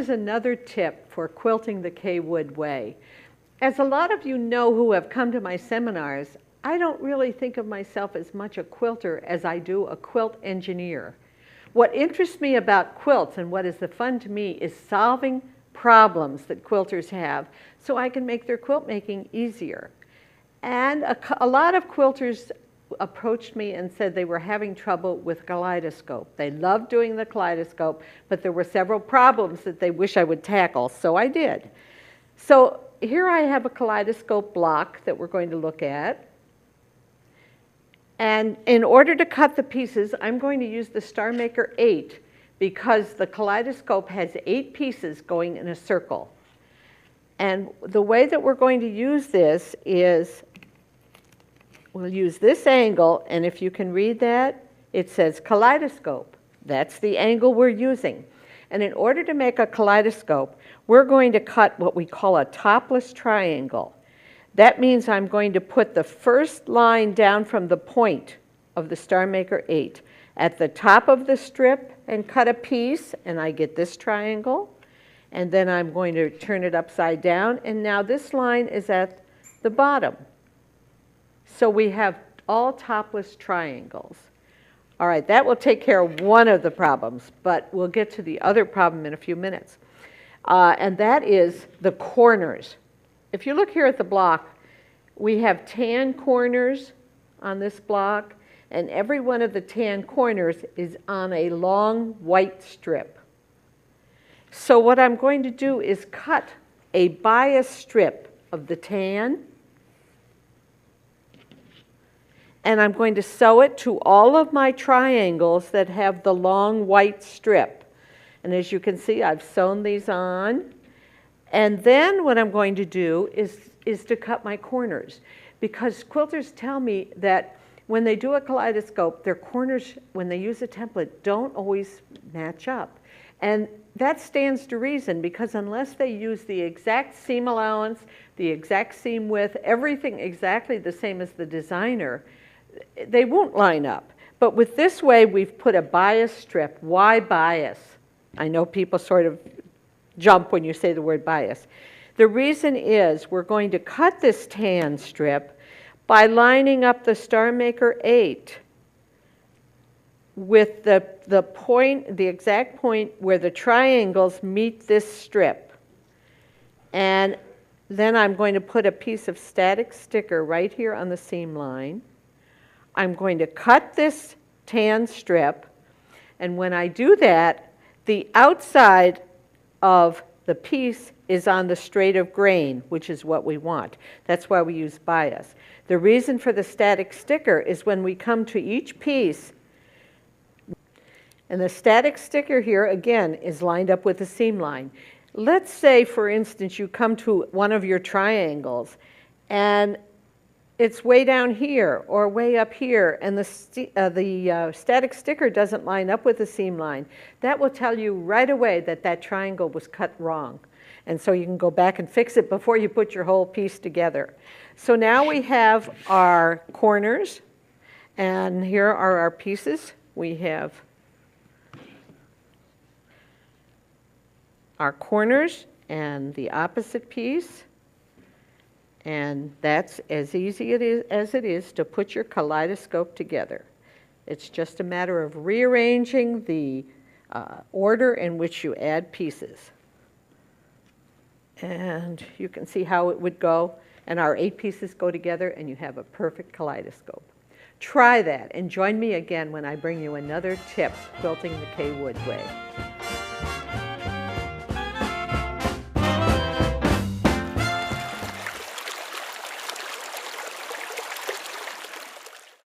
is another tip for quilting the Kaye wood way. As a lot of you know who have come to my seminars, I don't really think of myself as much a quilter as I do a quilt engineer. What interests me about quilts and what is the fun to me is solving problems that quilters have so I can make their quilt making easier. And a lot of quilters approached me and said they were having trouble with Kaleidoscope. They loved doing the Kaleidoscope, but there were several problems that they wish I would tackle, so I did. So here I have a Kaleidoscope block that we're going to look at. And in order to cut the pieces, I'm going to use the Starmaker 8 because the Kaleidoscope has 8 pieces going in a circle. And the way that we're going to use this is we'll use this angle, and if you can read that, it says Kaleidoscope. That's the angle we're using. And in order to make a kaleidoscope, we're going to cut what we call a topless triangle. That means I'm going to put the first line down from the point of the Starmaker 8 at the top of the strip and cut a piece, and I get this triangle. And then I'm going to turn it upside down, and now this line is at the bottom. So we have all topless triangles. All right, that will take care of one of the problems, but we'll get to the other problem in a few minutes. And that is the corners. If you look here at the block, we have tan corners on this block, and every one of the tan corners is on a long white strip. So what I'm going to do is cut a bias strip of the tan, and I'm going to sew it to all of my triangles that have the long white strip. And as you can see, I've sewn these on. And then what I'm going to do is to cut my corners, because quilters tell me that when they do a kaleidoscope, their corners, when they use a template, don't always match up. And that stands to reason, because unless they use the exact seam allowance, the exact seam width, everything exactly the same as the designer, they won't line up. But with this way, we've put a bias strip. Why bias? I know people sort of jump when you say the word bias. The reason is we're going to cut this tan strip by lining up the Starmaker 8 with the point, the exact point where the triangles meet this strip. And then I'm going to put a piece of static sticker right here on the seam line. I'm going to cut this tan strip, and when I do that, the outside of the piece is on the straight of grain, which is what we want. That's why we use bias. The reason for the static sticker is when we come to each piece, and the static sticker here, again, is lined up with the seam line. Let's say, for instance, you come to one of your triangles, and it's way down here or way up here, and the static sticker doesn't line up with the seam line. That will tell you right away that that triangle was cut wrong. And so you can go back and fix it before you put your whole piece together. So now we have our corners, and here are our pieces. We have our corners and the opposite piece. And that's as easy as it is to put your kaleidoscope together. It's just a matter of rearranging the order in which you add pieces. And you can see how it would go. And our 8 pieces go together, and you have a perfect kaleidoscope. Try that, and join me again when I bring you another tip quilting the Kaye wood way.